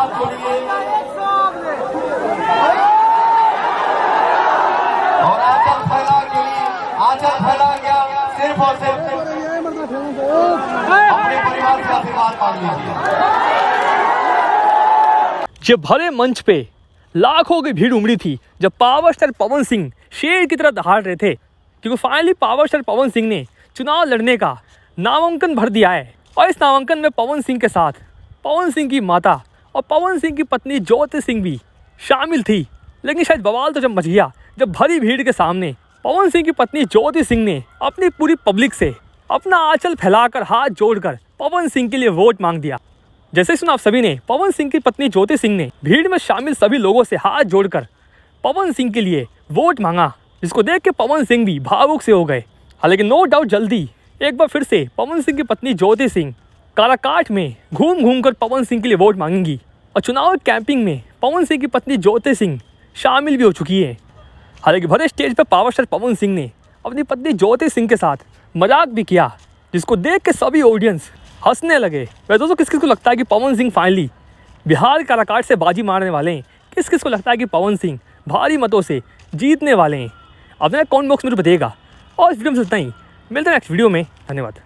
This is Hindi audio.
हाथ जोड़िए और आंचल फैला के लिए आंचल फैला गया सिर्फ और सिर्फ अपने परिवार से आशीर्वाद मांग लीजिए। जब भरे मंच पे लाखों की भीड़ उमड़ी थी, जब पावर स्टार पवन सिंह शेर की तरह दहाड़ रहे थे, क्योंकि finally power star Pawan Singh ने चुनाव लड़ने का नामांकन भर दिया है। और इस नामांकन में पवन सिंह के साथ पवन सिंह की माता और पवन सिंह की पत्नी ज्योति सिंह भी शामिल थी। लेकिन शायद बवाल तो जब मच गया जब भरी भीड़ के सामने पवन सिंह की पत्नी ज्योति सिंह ने अपनी पूरी पब्लिक से अपना आंचल फैलाकर हाथ जोड़कर पवन सिंह के लिए वोट मांग दिया। जैसे सुना आप सभी ने, पवन सिंह की पत्नी ज्योति सिंह ने भीड़ में शामिल सभी लोगों से हाथ जोड़कर पवन सिंह के लिए वोट मांगा, जिसको देख के पवन सिंह भी भावुक से हो गए। हालांकि नो डाउट जल्दी एक बार फिर से पवन सिंह की पत्नी ज्योति सिंह काराकाट में घूम घूम कर पवन सिंह के लिए वोट मांगेंगी। और चुनाव कैंपिंग में पवन सिंह की पत्नी ज्योति सिंह शामिल भी हो चुकी है। हालांकि भरे स्टेज पर पावर स्टार पवन सिंह ने अपनी पत्नी ज्योति सिंह के साथ मजाक भी किया, जिसको देख के सभी ऑडियंस हंसने लगे। वैसे दोस्तों किस किस को लगता है कि पवन सिंह फाइनली बिहार काराकाट से बाजी मारने वाले हैं? किस किस को लगता है कि पवन सिंह भारी मतों से जीतने वाले हैं? अपने कमेंट बॉक्स में बताइएगा। और इस वीडियो में इतना ही, मिलते हैं नेक्स्ट वीडियो में। धन्यवाद।